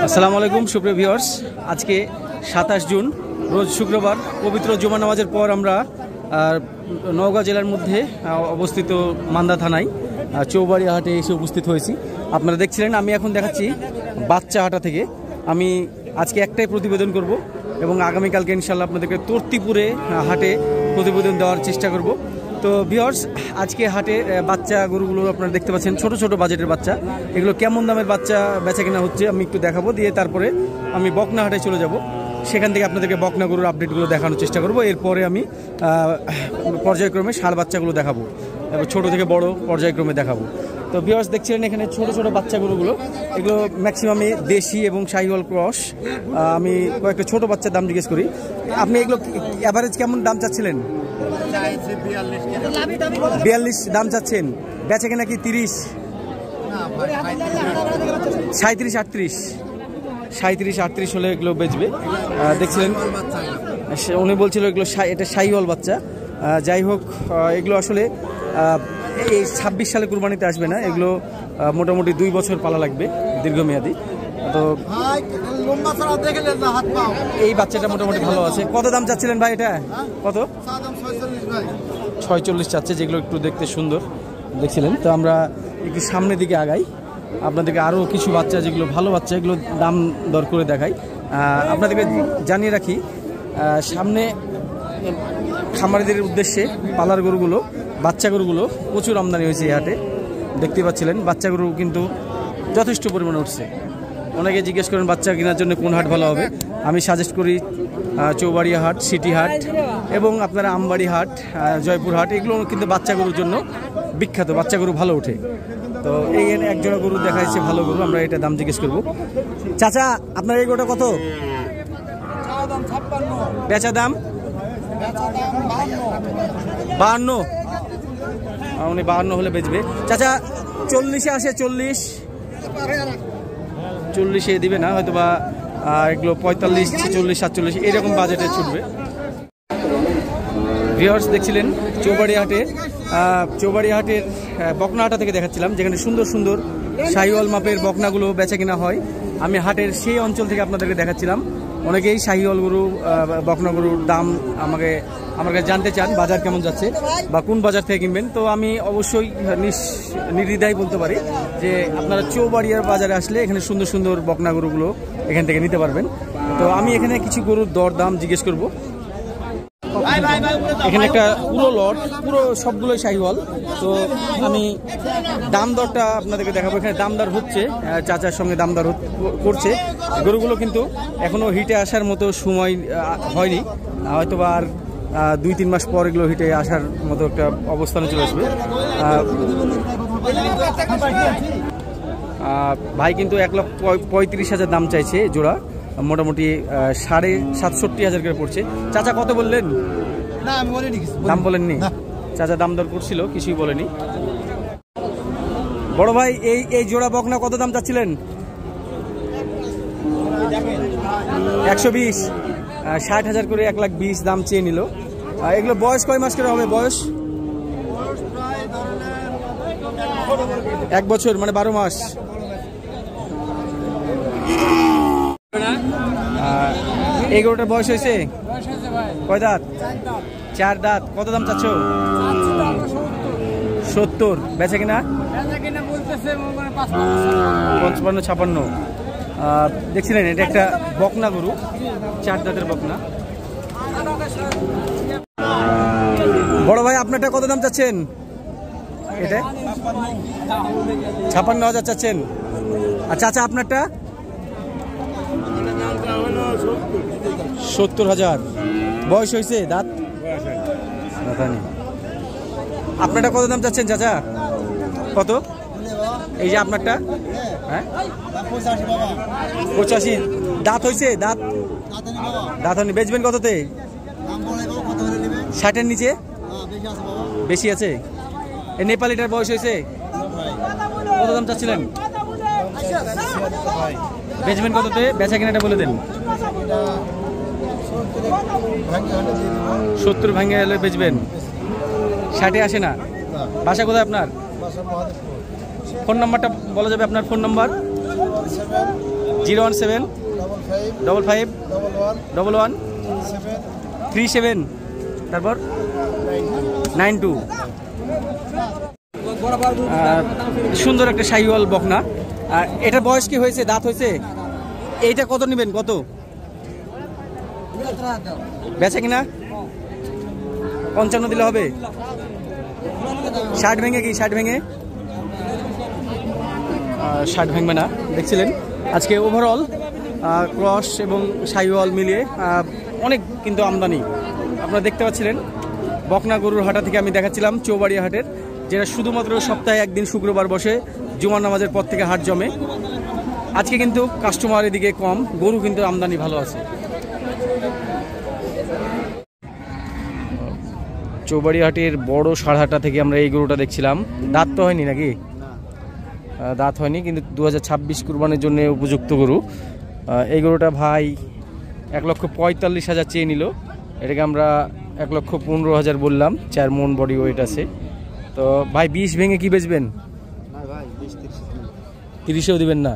আসসালামু আলাইকুম সুপ্রিয় ভিউয়ার্স, আজকে 27 জুন রোজ শুক্রবার পবিত্র জুমা নামাজের পর আমরা নওগাঁ জেলার মধ্যে অবস্থিত মান্দা থানায় চৌবাড়িয়া হাটে এসে উপস্থিত হয়েছি। আপনারা দেখছিলেন, আমি এখন দেখাচ্ছি বাচ্চা হাটা থেকে। আমি আজকে একটাই প্রতিবেদন করব এবং আগামীকালকে ইনশাল্লাহ আপনাদেরকে তর্তিপুরে হাটে প্রতিবেদন দেওয়ার চেষ্টা করব। তো ভিউয়ার্স, আজকে হাটে বাচ্চা গরুগুলো আপনারা দেখতে পাচ্ছেন, ছোট ছোট বাজেটের বাচ্চা। এগুলো কেমন দামের বাচ্চা বেচা কেনা হচ্ছে আমি একটু দেখাবো, দিয়ে তারপরে আমি বকনা হাটে চলে যাব। সেখান থেকে আপনাদেরকে বকনা গরুর আপডেটগুলো দেখানোর চেষ্টা করব। এরপরে আমি পর্যায়ক্রমে ষাঁড় বাচ্চাগুলো দেখাবো এবং ছোট থেকে বড় পর্যায়ক্রমে দেখাবো। তো ভিউয়ার্স দেখছিলেন এখানে ছোট ছোট বাচ্চা গরুগুলো, এগুলো ম্যাক্সিমামই দেশি এবং শাহিওয়াল ক্রস। আমি কয়েকটা ছোট বাচ্চার দাম জিজ্ঞেস করি। আপনি এগুলো অ্যাভারেজ কেমন দাম চাচ্ছিলেন? 42 দাম চাচ্ছেন। বেচে কিনা কি 30, 37, 38? 37, 38 হলে এগুলো বেচবে। দেখছিলেন উনি বলছিল এগুলো এটা শাহিওয়াল বাচ্চা। যাই হোক, এগুলো আসলে এই 26 সালে কুরবানিতে আসবে না, এগুলো মোটামুটি 2 বছর পালা লাগবে, দীর্ঘমেয়াদী। তো এই বাচ্চাটা মোটামুটি ভালো আছে। কত দাম চাচ্ছিলেন ভাই এটা? কত? 46 চাচ্ছে, যেগুলো একটু দেখতে সুন্দর দেখছিলেন। তো আমরা একটু সামনের দিকে আগাই, আপনাদেরকে আরও কিছু বাচ্চা যেগুলো ভালো বাচ্চা এগুলো দাম দর করে দেখাই। আপনাদেরকে জানিয়ে রাখি, সামনে খামারিদের উদ্দেশ্যে পালার গরুগুলো, বাচ্চা গরুগুলো প্রচুর আমদানি হয়েছে এই হাটে। দেখতে পাচ্ছিলেন বাচ্চা গরু কিন্তু যথেষ্ট পরিমাণে উঠছে। অনেকে জিজ্ঞেস করেন বাচ্চা কেনার জন্য কোন হাট ভালো হবে। আমি সাজেস্ট করি চৌবাড়িয়া হাট, সিটি হাট এবং আপনারা আমবাড়ি হাট, জয়পুর হাট। এগুলো কিন্তু বাচ্চা গরুর জন্য বিখ্যাত, বাচ্চা গরু ভালো ওঠে। তো এই এক জোড়া গরু দেখাইছে ভালো গরু, আমরা এটা দাম জিজ্ঞেস করবো। চাচা, আপনার এই গরুটা কত? বেচা দাম 52। উনি 52 হলে বেচবে। চাচা 40-এ আসে? 40-এ দিবে না হয়তো, বা এগুলো 45, 46, 47 এরকম বাজেটে ছুটবে। ভিউয়ার্স দেখছিলেন চৌবাড়িয়া হাটের বকনা হাটা থেকে দেখাচ্ছিলাম, যেখানে সুন্দর সুন্দর শাহিওয়াল মাপের বকনাগুলো বেচা কিনা হয়। আমি হাটের সেই অঞ্চল থেকে আপনাদেরকে দেখাচ্ছিলাম। অনেকেই শাহিওয়াল গরু, বকনা গরুর দাম আমার কাছে জানতে চান, বাজার কেমন যাচ্ছে বা কোন বাজার থেকে কিনবেন। তো আমি অবশ্যই নির্দ্বিধায় বলতে পারি যে আপনারা চৌবাড়িয়ার বাজারে আসলে এখানে সুন্দর সুন্দর বকনা গরুগুলো এখান থেকে নিতে পারবেন। তো আমি এখানে কিছু গরুর দর দাম জিজ্ঞেস করব। এখানে একটা পুরো লট, পুরো সবগুলোই শাহিওয়াল। তো আমি দাম দরটা আপনাদেরকে দেখাবো। এখানে দাম দর হচ্ছে, চাচার সঙ্গে দাম দর করছে। গরুগুলো কিন্তু এখনো হিটে আসার মতো সময় হয়নি, হয়তো বা আর 2-3 মাস পর এগুলো হিটে আসার মতো একটা অবস্থানে চলে আসবে। ভাই কিন্তু 1,35,000 দাম চাইছে জোড়া, মোটামুটি 67,500 করে পড়ছে। চাচা কত বললেন? দাম বলেননি? চাচা দাম দর করছিল, কিছুই বলেনি। বড় ভাই, এই জোড়া বকনা কত দাম চাচ্ছিলেন? 120, 60,000 করে 1,20,000 দাম চেয়ে নিল। এগুলো বয়স কয় মাস করে হবে? বয়স 1 বছর, মানে 12 মাস। এই গরুটার বয়স হয়েছে কয় দাঁত? 4 দাঁত। কত দাম চাচ্ছ? 70। বেচা কিনা 55-56। দেখছিলেন এটা একটা বকনা গরু, 4 দাঁতের বকনা। বড় ভাই, আপনারটা কত দাম চাচ্ছেন? এটা 56,000 চাচ্ছেন। আর চাচা আপনারটা? 70,000। বয়স হয়েছে? দাঁত নেই। আপনারটা কত দাম চাচ্ছেন চাচা? কত? এই যে আপনারটা? হ্যাঁ 85। দাঁত হয়েছে? দাঁত হয়নি। বেচবেন কততে? 60-এর নিচে? বেশি আছে। এই নেপালিটার বয়স হয়েছে? কত দাম চাচ্ছিলেন? বেচবেন কততে? বেচা কিনাটা বলে দেন। 70 ভাঙে হলে বেচবেন, 60-এ আসে না। বাসা কোথায় আপনার? ফোন নাম্বারটা বলা যাবে? আপনার ফোন নাম্বার? 017 55 11 37 তারপর 92। সুন্দর একটা শাহিওয়াল বকনা। আর এটার বয়স কি হয়েছে, দাঁত হয়েছে? এইটা কত নেবেন, কত বেচা কিনা? 55 দিলে হবে? 60 ভেঙে কি? 60 ভেঙে 60 ভেঙবে না। দেখছিলেন আজকে ওভারঅল ক্রস এবং শাহিওয়াল মিলিয়ে অনেক কিন্তু আমদানি আপনারা দেখতে পাচ্ছিলেন। বকনা গরুর হাটা থেকে আমি দেখাচ্ছিলাম চৌবাড়িয়া হাটের, যেটা শুধুমাত্র সপ্তাহে একদিন শুক্রবার বসে, জুমার নামাজের পর থেকে হাট জমে। আজকে কিন্তু কাস্টমার এদিকে কম, গরু কিন্তু আমদানি ভালো আছে। চৌবাড়িয়া হাটের বড় সারহাটা থেকে আমরা এই গরুটা দেখছিলাম। দাঁত তো হয়নি নাকি? দাঁত হয়নি, কিন্তু 2026 কুরবানির জন্য উপযুক্ত গরু। এই গরুটা ভাই 1,45,000 চেয়ে নিল। এটাকে আমরা 1,15,000 বললাম। 4 মন বডি ওয়েট আছে। তো ভাই 20 ভেঙে কি বেচবেন? 30-এও দিবেন না?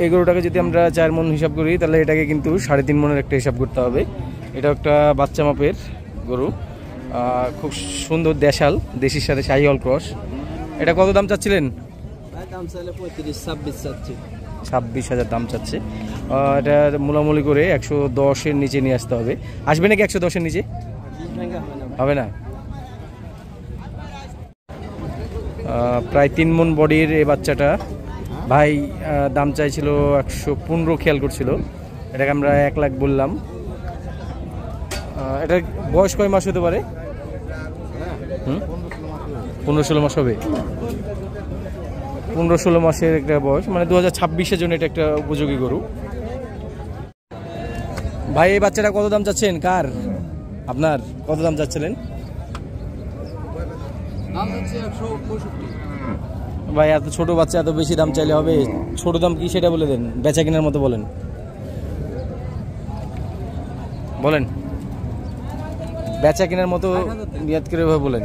এই গরুটাকে যদি আমরা 4 মন হিসাব করি, তাহলে এটাকে কিন্তু 3.5 মনের একটা হিসাব করতে হবে। এটা একটা বাচ্চা মাপের গরু, খুব সুন্দর দেশাল, দেশির সাথে শাহিওয়াল ক্রস। এটা কত দাম চাচ্ছিলেন? 26,000 দাম চাচ্ছে। এটা মূলামূলি করে 110-এর নিচে নিয়ে আসতে হবে। আসবে নাকি 110-এর নিচে? হবে না। প্রায় 3 মন বডির এই বাচ্চাটা ভাই দাম চাইছিল 115, খেয়াল করছিল। এটাকে আমরা 1 লাখ বললাম। এটা বয়স কয় মাস হতে পারে? 15-16 মাস হবে। 15-16 মাসের একটা বয়স, মানে 2026-এর জন্য এটা একটা উপযোগী গরু। ভাই এই বাচ্চাটা কত দাম চাচ্ছেন? কার? আপনার? কত দাম চাচ্ছিলেন? ভাই এত ছোট বাচ্চা, এত বেশি দাম চাইলে হবে? ছোট দাম কি সেটা বলে দেন, বেচা কেনার মতো বলেন। বলেন বেচা কেনার মতো নিয়াত করে বলেন।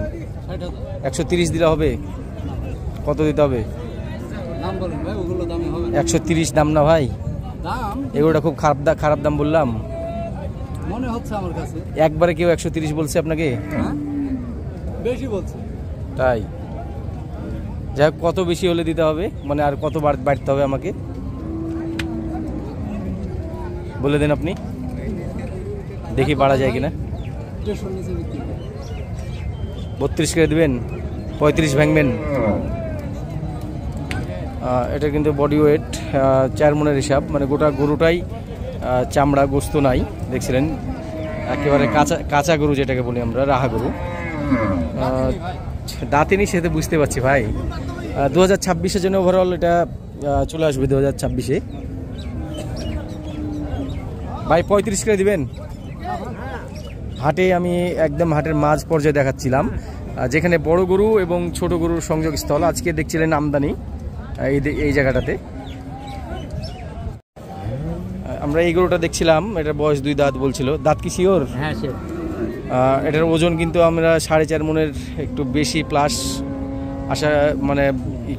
130 দিলে হবে? কত দিতে হবে? 130 দাম না ভাই? এগুলোটা খুব খারাপ দাম বললাম মনে হচ্ছে আমার কাছে। একবারে কেউ 130 বলছে আপনাকে? বেশি বলছে তাই? যাই কত বেশি হলে দিতে হবে, মানে আর কত বাড়তে হবে আমাকে বলে দেন আপনি, দেখি বাড়া যায় কিনা। 32 করে দেবেন? 35 ভাঙবেন? এটা কিন্তু বডি ওয়েট 4 মনের হিসাব, মানে গোটা গরুটাই চামড়া, গোস্ত নাই। দেখছিলেন একেবারে কাঁচা গরু, যেটাকে বলি আমরা রাহা গরু। দাঁতিনি সেটা বুঝতে পারছি ভাই। 2026-এর জন্য ওভারঅল এটা চলে আসবে 2026-এ। ভাই 35 করে দিবেন? হাটে আমি একদম হাটের মাঝ পর্যায়ে দেখাচ্ছিলাম, যেখানে বড় গরু এবং ছোট গরুর সংযোগ স্থল। আজকে দেখছিলেন আমদানি এই জায়গাটাতে। আমরা এই গরুটা দেখছিলাম, এটার বয়স 2 দাঁত বলছিল। দাঁত কি শিওর? হ্যাঁ শিওর। এটার ওজন কিন্তু আমরা 4.5 মনের একটু বেশি প্লাস আশা, মানে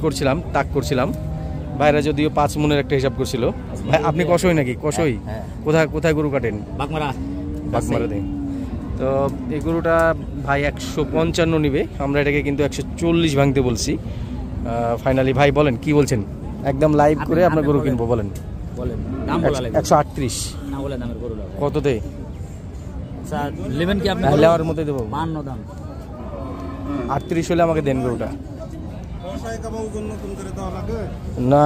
করছিলাম, তাক করছিলাম। ভাইরা যদিও 5 মনের একটা হিসাব করছিল। ভাই আপনি কষই নাকি? কষই? কোথায় গরু কাটেন? বাগমারাতে। তো এই গরুটা ভাই 155 নিবে। আমরা এটাকে কিন্তু 140 ভাঙতে বলছি ফাইনালি। ভাই বলেন কি বলছেন, একদম লাইভ করে আপনার গরু কিনবো, বলেন। 138 কততে লেওয়ার মধ্যে দেবো? 38 হলে আমাকে দেন গরুটা। না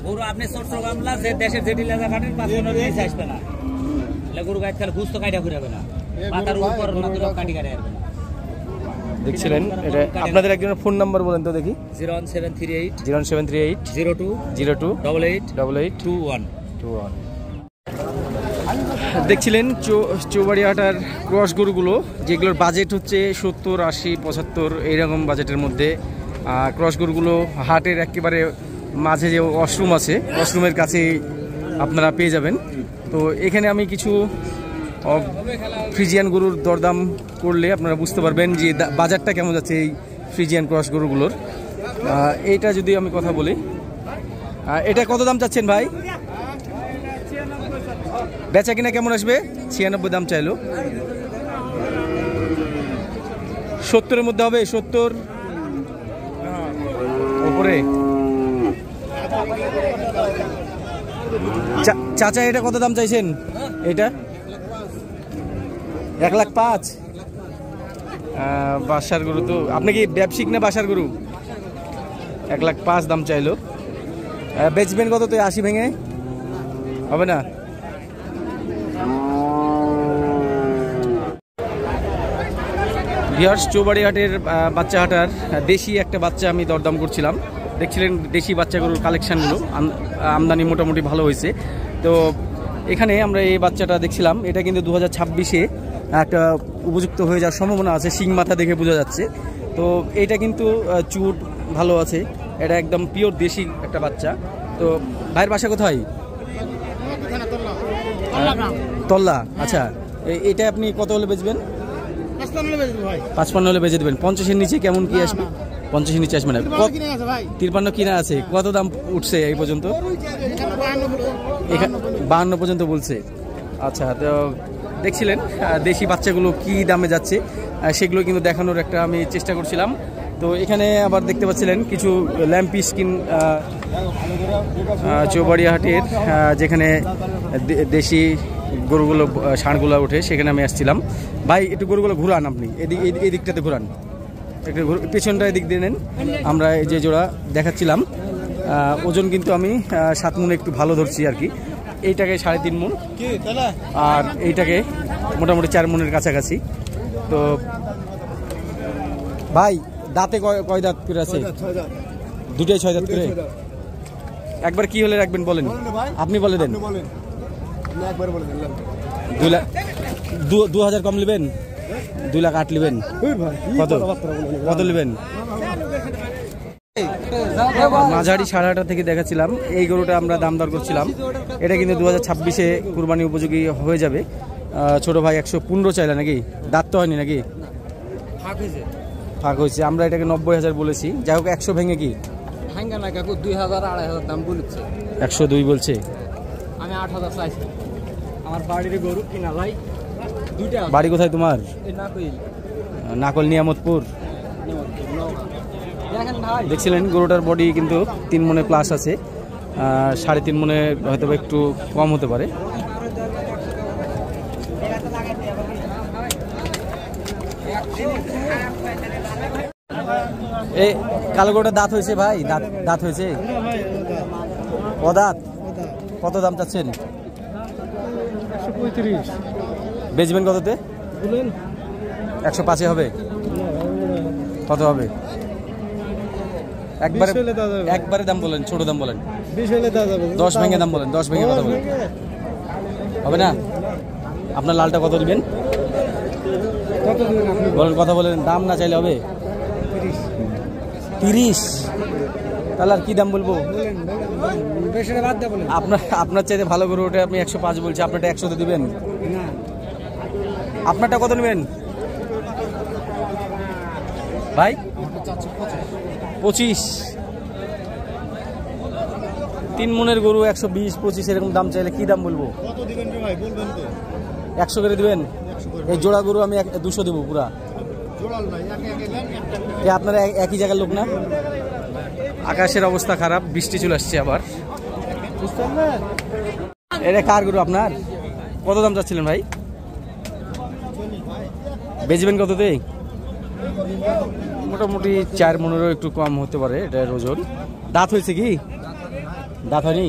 গরু আপনি চট্টগ্রাম যে দেশের যেটি লাগা কাটেন 5 মনের নিচে আসবে না। গরু গাইতে খেলে গুস্ত কাটা ঘুরাবে না, পাতার উপর মাত্র কাটি কাটে আসবে না। দেখছিলেন এটা। আপনাদের একজনের ফোন নাম্বার বলেন তো দেখি। 01738 02 88 21। দেখছিলেন চৌবাড়িয়া হাটার ক্রস গরুগুলো, যেগুলোর বাজেট হচ্ছে 70, 80, 75 এইরকম বাজেটের মধ্যে। ক্রস গরুগুলো হাটের একেবারে মাঝে যে ওয়াশরুম আছে, ওয়াশরুমের কাছে আপনারা পেয়ে যাবেন। তো এখানে আমি কিছু ফ্রিজিয়ান গরুর দরদাম করলে আপনারা বুঝতে পারবেন যে বাজারটা কেমন যাচ্ছে এই ফ্রিজিয়ান ক্রস গরুগুলোর। এইটা যদি আমি কথা বলি, এটা কত দাম চাচ্ছেন ভাই? বেচা কিনা কেমন আসবে? 96 দাম চাইলো। 70-এর মধ্যে হবে? 70 উপরে? চাচা এটা কত দাম চাইছেন? এটা 1,05,000। বাসার গরু তো। আপনি কি ব্যবসায়িক না বাসার গরু? 1,05,000 দাম চাইলো। বেচবেন কত? তো 80 ভেঙে হবে না? ভিউয়ার্স, চৌবাড়িহাটের বাচ্চা হাটার দেশি একটা বাচ্চা আমি দরদাম করছিলাম। দেখছিলেন দেশি বাচ্চা গরুর কালেকশানগুলো, আমদানি মোটামুটি ভালো হয়েছে। তো এখানে আমরা এই বাচ্চাটা দেখছিলাম, এটা কিন্তু 2026-এ একটা উপযুক্ত হয়ে যাওয়ার সম্ভাবনা আছে, শিং মাথা দেখে বোঝা যাচ্ছে। তো এইটা কিন্তু চুট ভালো আছে, এটা একদম পিওর দেশি একটা বাচ্চা। তো ভাইয়ের বাসা কোথায়? তল্লা। আচ্ছা, এটা আপনি কত হলে বেচবেন? 55 হলে বেচে দেবেন। 50-এর নিচে কেমন কি আসবে? 50-এর নিচে আসবে না। 53 কিনা আছে। কত দাম উঠছে এই পর্যন্ত? 52 পর্যন্ত বলছে। আচ্ছা, তো দেখছিলেন দেশি বাচ্চাগুলো কি দামে যাচ্ছে, সেগুলো কিন্তু দেখানোর একটা আমি চেষ্টা করছিলাম। তো এখানে আবার দেখতে পাচ্ছিলেন কিছু ল্যাম্পি স্কিন চৌবাড়িহাটের যেখানে দেশি গরুগুলো ষাঁড়গুলো ওঠে, সেখানে আমি আসছিলাম। ভাই একটু গরুগুলো ঘুরান, আপনি এই দিকটাতে ঘুরান, একটু পেছনটা এদিক দিয়ে নেন। আমরা এই যে জোড়া দেখাচ্ছিলাম, ওজন কিন্তু আমি 7 মনে একটু ভালো ধরছি আর কি। এইটাকে 3.5 মণ আর এইটাকে মোটামুটি 4 মণের কাছাকাছি। তো ভাই দাঁতে কয় দাঁত করে আছে? দুটোই 6 দাঁত করে। একবার কি হলে রাখবেন বলেন, আপনি বলে দেন। 2,000 কম নেবেন? 2,08,000 নেবেন? কত নেবেন? মাঝারি 8.5 থেকে দেখাচ্ছিলাম, এই গরুটা আমরা দাম দর করছিলাম। এটা কিন্তু 2026-এ কুরবানি উপযোগী হয়ে যাবে। ছোট ভাই 115 চাইলে নাকি? দাঁত তো হয়নি নাকি? ফাঁক হয়েছে। আমরা এটাকে 90,000 বলেছি। যাই হোক, 100 ভেঙে কি? 2,000-2,500 দাম বলছে। 102 বলছে। আমি 8,000 চাইছি। আমার বাড়ির গরু কিনা ভাই। বাড়ি কোথায় তোমার? নাকল নিয়ামতপুর। দেখছিলেন গরুটার বডি কিন্তু 3 মণে প্লাস আছে, 3.5 মণে হয়তো একটু কম হতে পারে। এই কালো গরুটার দাঁত হয়েছে ভাই? দাঁত হয়েছে? দাঁত কত দাম চাচ্ছেন? 135। বেচবেন কততে? 105-এ হবে? কত হবে? একবারে দাম বলেন, ছোট দাম বলেন। 10 ভেঙে দাম বলেন, 10 ভেঙে কথা বলেন। হবে না? আপনার লালটা কত দিবেন বলেন, কথা বলেন। দাম না চাইলে হবে? 30। তাহলে আর কি দাম বলবো? আপনার চাইতে ভালো গরু ওটা আপনি 105 বলছি, আপনারটা 100-তে দিবেন? আপনারটা কত নেবেন ভাই? 25। 3 মণের গরু 120-25 এরকম দাম চাইলে কি দাম বলবো? 100 করে দিবেন? এই জোড়া গরু আমি 200 দেবো পুরা। আপনারা একই জায়গার লোক না? আকাশের অবস্থা খারাপ, বৃষ্টি চলে আসছে আবার। এটা কার গরু আপনার? কত দাম চাচ্ছিলেন ভাই? বেচবেন কততে? মোটামুটি 4 মণেরও একটু কম হতে পারে এটার ওজন। দাঁত হয়েছে কি? দাঁত হয়নি।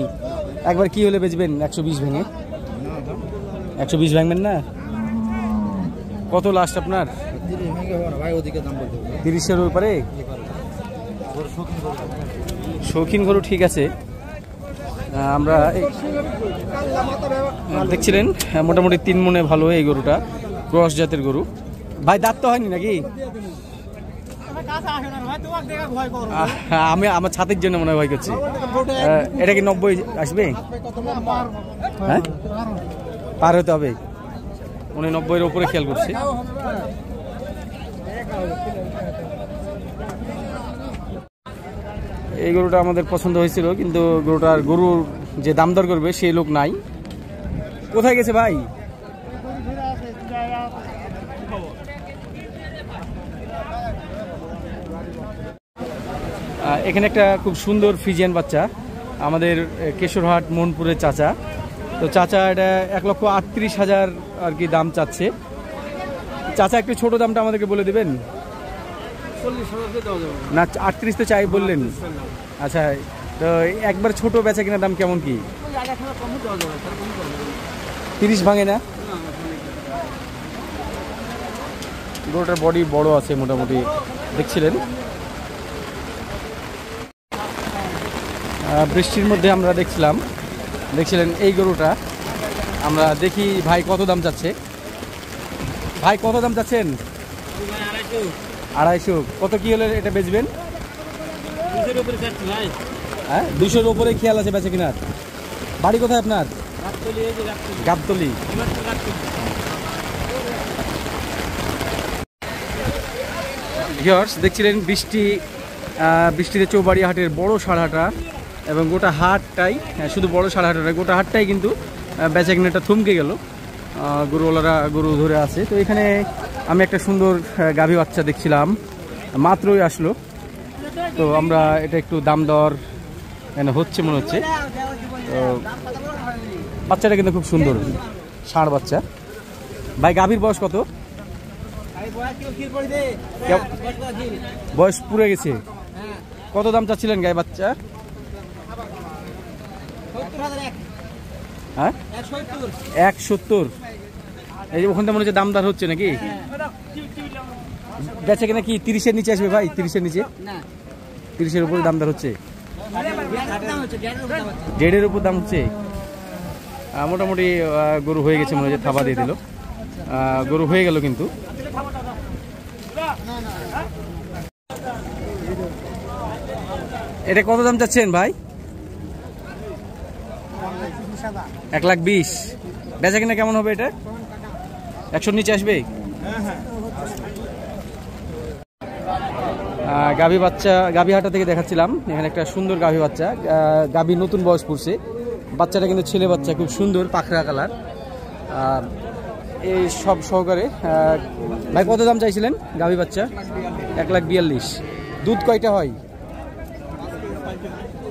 একবার কি হলে বেচবেন? 120 ভেঙে? 120 ভাঙবেন না? কত লাস্ট আপনার? 30-এর উপরে? শৌখিন গরু ঠিক আছে। আমরা দেখছিলেন মোটামুটি 3 মণে ভালো এই গরুটা, ক্রস জাতের গরু। ভাই দাঁত তো হয়নি নাকি? আমি আমার ছাতির জন্য মনে হয় ভয় করছি। এটা কি 90 আসবে? হ্যাঁ, পার হতে হবে। উনি 90-এর উপরে খেয়াল করছে। এই গরুটা আমাদের পছন্দ হয়েছিল, কিন্তু গরুর যে দাম দর করবে সেই লোক নাই। কোথায় গেছে ভাই? এখানে একটা খুব সুন্দর ফ্রিজিয়ান বাচ্চা, আমাদের কেশরহাট মনপুরের চাচা। তো চাচা এটা 1,38,000 আর কি দাম চাচ্ছে। চাচা একটু ছোট দামটা আমাদেরকে বলে দেবেন না? 38 তো চাই বললেন। আচ্ছা, তো একবার ছোট বেচা কিনা দাম কেমন কি? 30 ভাঙে না? গরুটার বডি বড় আছে মোটামুটি, দেখছিলেন। বৃষ্টির মধ্যে আমরা দেখছিলেন এই গরুটা। আমরা দেখি ভাই কত দাম চাচ্ছে। ভাই কত দাম চাচ্ছেন? 250। কত কি হলে এটা বেচবেন? 200-র উপরে খেয়াল আছে বেচা কিনার। বাড়ি কোথায় আপনার? গাবতলী। ভিউয়ার্স, দেখছিলেন বৃষ্টিতে চৌবাড়িয়া হাটের বড় সারহাটা, এবং গোটা হাটটাই, শুধু বড় সারহাটা নয়, গোটা হাটটাই কিন্তু বেচা কিনাটা থমকে গেল। গরুওয়ালারা গরু ধরে আছে। তো এখানে আমি একটা সুন্দর গাভী বাচ্চা দেখছিলাম, মাত্রই আসলো। তো আমরা এটা একটু দাম দর হচ্ছে মনে হচ্ছে। তো বাচ্চাটা কিন্তু খুব সুন্দর, ষাঁড় বাচ্চা। ভাই গাভীর বয়স কত? বয়স পুরে গেছে। কত দাম চাচ্ছিলেন গাই বাচ্চা? হ্যাঁ, 170। এই যে ওখানটা মনে হচ্ছে দামদার হচ্ছে নাকি? বেচা কিনা কি 30-এর নিচে আসবে ভাই? 30-এর নিচে? 30-এর উপরে দামদার হচ্ছে? 1.5-এর উপর দাম হচ্ছে। মোটামুটি গরু হয়ে গেছে মনে হচ্ছে, থাবা দিয়ে দিল। গরু হয়ে গেল কিন্তু। এটা কত দাম চাচ্ছেন ভাই? 1,20,000। বেচা কিনা কেমন হবে এটা? 100-র নিচে আসবে? গাভী হাটা থেকে দেখাচ্ছিলাম। এখানে একটা সুন্দর গাভী বাচ্চা, গাভী নতুন বয়স পড়ছে। বাচ্চাটা কিন্তু ছেলে বাচ্চা, খুব সুন্দর পাখরা কালার। এই সব সহকারে ভাই কত দাম চাইছিলেন গাভী বাচ্চা? 1,42,000। দুধ কয়টা হয়?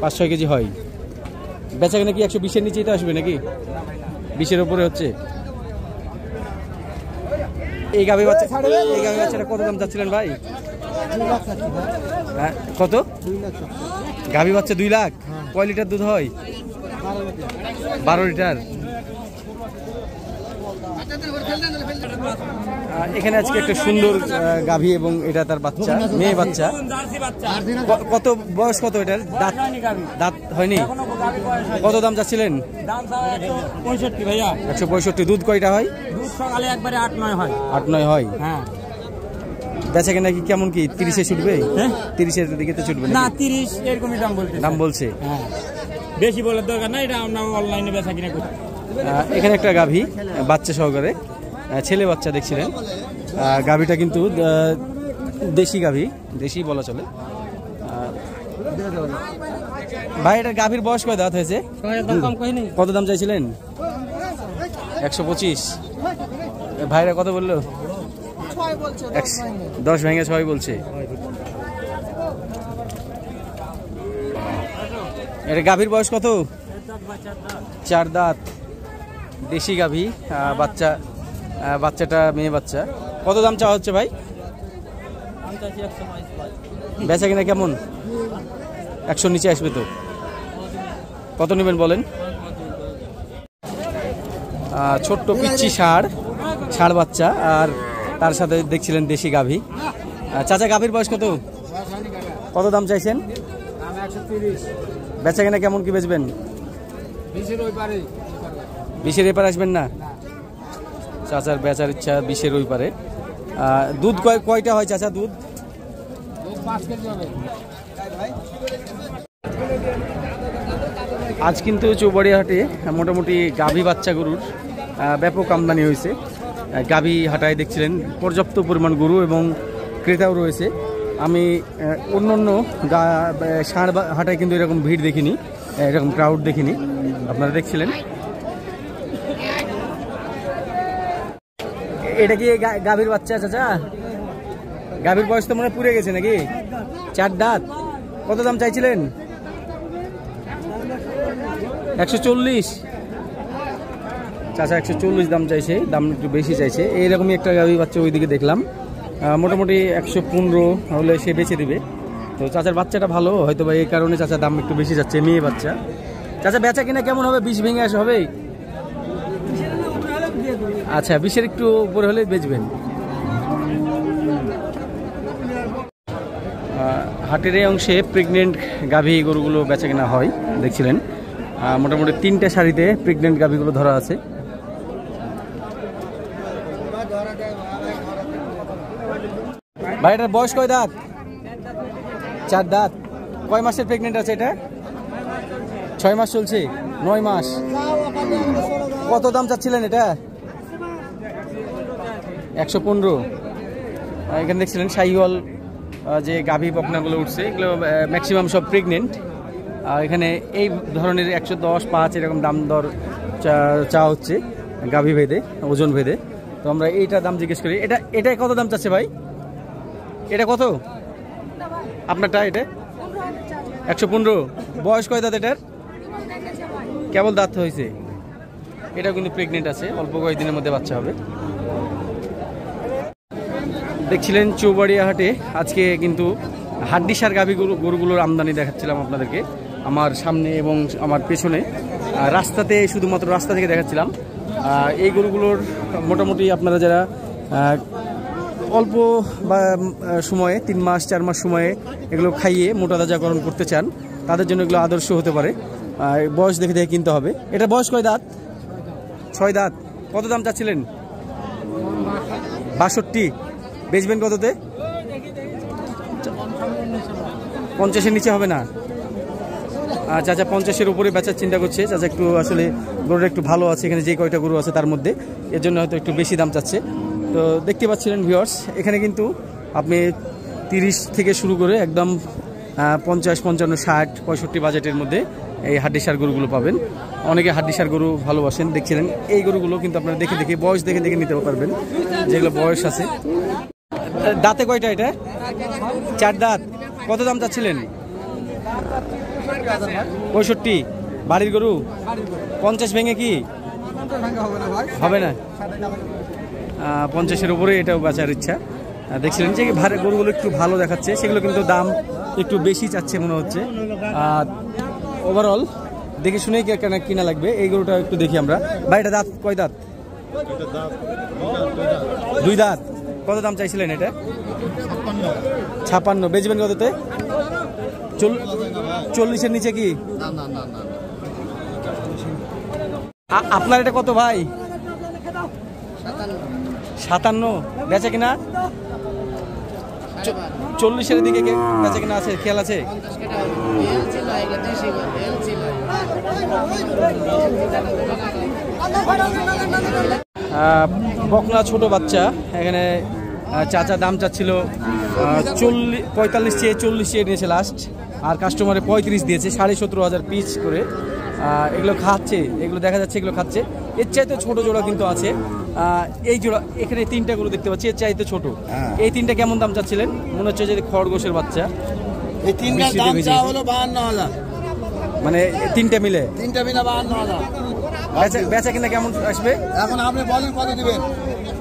5-6 কেজি হয়। বেচা কিনা কি 120-এর নিচেই তো আসবে নাকি? 20-এর উপরে হচ্ছে। এই গাভী বাচ্চাটা কত দাম চাচ্ছিলেন ভাই? কত? গাভী বাচ্চা 2 লাখ। কয় লিটার দুধ হয়? 12 লিটার। এখানে আজকে একটা সুন্দর গাভী, এবং এটা তার বাচ্চা, মেয়ে বাচ্চা। কত বয়স কত এটার? দাঁত হয়নি। কত দাম চাচ্ছিলেন? 65 ভাইয়া। 165। দুধ কয়টা হয়? দুধ সকালে একবারে 8-9 হয়। 8-9 হয়। হ্যাঁ। বেচা কিনা কি কেমন কি 30-এ ছুটবে? 30-এর দিকে তো ছুটবে না, 30 এরকমই দাম বলছে। হ্যাঁ, বেশি বলার দরকার না, এটা আমরা অনলাইনে বেচা কিনা করি। এখানে একটা গাভী বাচ্চা সহকারে, ছেলে বাচ্চা দেখছিলেন। গাভীটা কিন্তু দেশি গাভী, দেশি বলা চলে। ভাই এটা গাভীর বয়স কয় দাঁত হয়েছে? কত দাম চাইছিলেন? 125। ভাইরা কত বললো? 10 ভেঙে 6 বলছে। এটা গাভীর বয়স কত? 4 দাঁত, দেশি গাভী বাচ্চা। বাচ্চাটা মেয়ে বাচ্চা। কত দাম চাওয়া হচ্ছে ভাই? বেচা কিনা কেমন? 100-র নিচে আসবে তো? কত নেবেন বলেন? ছোট্ট পিচ্ছি ষাঁড় বাচ্চা, আর তার সাথে দেখছিলেন দেশি গাভী। চাচা গাভীর বয়স কত? কত দাম চাইছেন? 130। বেচা কিনা কেমন কি বেচবেন? 20-এর এপারে আসবেন না? চাচার বেচার ইচ্ছা 20-এর ওই পারে। দুধ কয়টা হয় চাচা? দুধ 5 কেজি হবে। আজ কিন্তু চৌবাড়িয়া হাটে মোটামুটি গাভী বাচ্চা গরুর ব্যাপক আমদানি হয়েছে। গাভী হাটায় দেখছিলেন পর্যাপ্ত পরিমাণ গরু এবং ক্রেতাও রয়েছে। আমি অন্য অন্য ষাঁড় হাটায় কিন্তু এরকম ভিড় দেখিনি, এরকম ক্রাউড দেখিনি। আপনারা দেখছিলেন এটা কি গাভীর বাচ্চা? চাচা গাভীর বয়স তো মনে পুড়ে গেছে নাকি? 4 দাঁত। কত দাম চাইছিলেন? 140। চাচা 140 দাম চাইছে, দাম একটু বেশি চাইছে। এইরকমই একটা গাভী বাচ্চা ওইদিকে দেখলাম, মোটামুটি 115 হলে সে বেচে দিবে। তো চাচার বাচ্চাটা ভালো, হয়তো বা এই কারণে চাচা দাম একটু বেশি যাচ্ছে, মেয়ে বাচ্চা। চাচা বেচা কিনা কেমন হবে? 20 ভেঙে আসে হবে? আচ্ছা, 20-এর একটু উপরে হলে বেচবেন। হাটের এই অংশে প্রেগনেন্ট গাভী গরুগুলো বেচা কিনা হয়, দেখছিলেন। মোটামুটি 3টে সারিতে প্রেগনেন্ট গাভীগুলো ধরা আছে। ভাই এটার বয়স কয় দাঁত? 4 দাঁত। কয় মাসের প্রেগনেন্ট আছে এটা? 6 মাস চলছে, 9 মাস। কত দাম চাচ্ছিলেন এটা? 115। এখানে দেখছিলেন শাহিওয়াল যে গাভী বকনাগুলো উঠছে, এগুলো ম্যাক্সিমাম সব প্রেগনেন্ট। এখানে এই ধরনের 110, 5 এরকম দাম দর চা হচ্ছে গাভী ভেদে, ওজন ভেদে। তো আমরা এইটা দাম জিজ্ঞেস করি। এটা কত দাম চাচ্ছে ভাই? এটা কত আপনারটা? এটা 115। বয়স কয় দাঁত এটার? কেবল দাঁত হয়েছে। এটা কিন্তু প্রেগনেন্ট আছে, অল্প কয়েকদিনের মধ্যে বাচ্চা হবে। দেখছিলেন চৌবাড়িয়া হাটে আজকে কিন্তু হাড্ডিসার গাভী গরুগুলোর আমদানি দেখাচ্ছিলাম আপনাদেরকে, আমার সামনে এবং আমার পেছনে। রাস্তাতে, শুধুমাত্র রাস্তা থেকে দেখাচ্ছিলাম। এই গরুগুলোর মোটামুটি আপনারা যারা অল্প বা সময়ে 3 মাস 4 মাস সময়ে এগুলো খাইয়ে মোটা তাজাকরণ করতে চান, তাদের জন্য এগুলো আদর্শ হতে পারে। বয়স দেখে দেখে কিনতে হবে। এটা বয়স কয় দাঁত? 6 দাঁত। কত দাম চাচ্ছিলেন? 62। বেচবেন কততে? 50-এর নিচে হবে না? চাচা 50-এর উপরে বেচার চিন্তা করছে। চাচা একটু আসলে গরুটা একটু ভালো আছে, এখানে যে কয়টা গরু আছে তার মধ্যে, এর জন্য হয়তো একটু বেশি দাম চাচ্ছে। তো দেখতে পাচ্ছিলেন ভিউয়ার্স, এখানে কিন্তু আপনি 30 থেকে শুরু করে একদম 50, 55, 60, 65 বাজেটের মধ্যে এই হাড্ডিসার গরুগুলো পাবেন। অনেকে হাড্ডিসার গরু ভালোবাসেন, দেখছিলেন। এই গরুগুলো কিন্তু আপনারা দেখে দেখে, বয়স দেখে দেখে নিতে পারবেন, যেগুলো বয়স আছে। দাঁতে কয়টা এটা? 4 দাঁত। কত দাম চাচ্ছিলেন? 65। বাড়ির গরু? 50 ভেঙে কি হবে না? 50-এর উপরে এটাও বেচার ইচ্ছা। দেখছিলেন যে গরুগুলো একটু ভালো দেখাচ্ছে, সেগুলো কিন্তু দাম একটু বেশি চাচ্ছে মনে হচ্ছে। ওভারঅল দেখে শুনেই কিনা লাগবে। এই গরুটা একটু দেখি আমরা। ভাই এটা দাঁত কয় দাঁত? 2 দাঁত। কত দাম চাইছিলেন এটা? 56। বেচবেন কততে? 40-এর নিচে কি? আপনার এটা কত ভাই? 57। বেচে কিনা? 40-এর দিকে বেচে কিনা আছে, খেয়াল আছে? বকনা ছোট বাচ্চা। এখানে চাচা দাম চাচ্ছিল 45 চেয়ে 40 চেয়ে নিয়েছে লাস্ট, আর কাস্টমারে 35 দিয়েছে। 17,500 পিস করে এগুলো খাচ্ছে, এগুলো দেখা যাচ্ছে এগুলো খাচ্ছে। এর চাইতে ছোট জোড়া কিন্তু আছে। এই জোড়া, এখানে 3টা গরু দেখতে পাচ্ছি, এর চাইতে ছোট। এই 3টা কেমন দাম চাচ্ছিলেন? মনে হচ্ছে যে খরগোশের বাচ্চা। এই 3টার দাম চা হলো 52,000। মানে 3টা মিলে 52,000। বেচা কিনা কেমন আসবে? এখন আপনি বলেন কত দিবেন?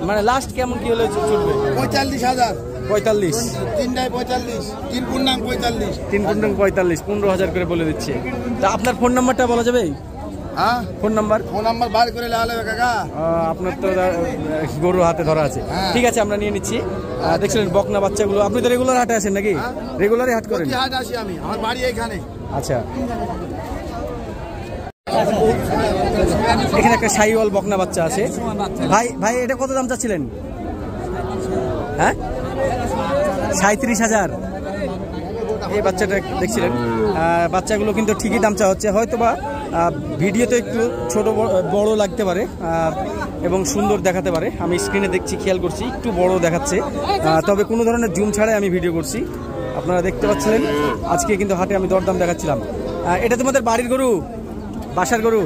মানে লাস্ট কেমন কি হলে চলবে? 45,000। 45। 3টায় 45, 3 পূর্ণাঙ্গ 45। 3 পূর্ণাঙ্গ 45, 15,000 করে বলে দিচ্ছে। তা আপনার ফোন নাম্বারটা বলা যাবে? হ্যাঁ, ফোন নাম্বার বার করে লাগালে কাকা। আপনার তো গরু হাতে ধরা আছে। ঠিক আছে, আমরা নিয়ে নিচ্ছি। দেখছিলেন বকনা বাচ্চাগুলো। আপনি তো রেগুলার হাটে আসেন নাকি? রেগুলারই হাট করেন? হাট আসি আমি, আমার বাড়ি এখানে। আচ্ছা, এখানে একটা শাহিওয়াল বকনা বাচ্চা আছে। ভাই এটা কত দাম চাচ্ছিলেন? হ্যাঁ, 37,000। এই বাচ্চাটা দেখছিলেন। বাচ্চাগুলো কিন্তু ঠিকই দাম চা হচ্ছে, হয়তো বা ভিডিওতে একটু ছোট বড় লাগতে পারে। এবং সুন্দর দেখাতে পারে। আমি স্ক্রিনে দেখছি, খেয়াল করছি একটু বড় দেখাচ্ছে, তবে কোনো ধরনের জুম ছাড়াই আমি ভিডিও করছি। আপনারা দেখতে পাচ্ছিলেন আজকে কিন্তু হাটে আমি দরদাম দেখাচ্ছিলাম। এটা তোমাদের বাড়ির গরু, বাসার গরু?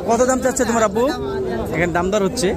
কত দাম চাচ্ছে তোমার আব্বু? এখানে দামদার হচ্ছে।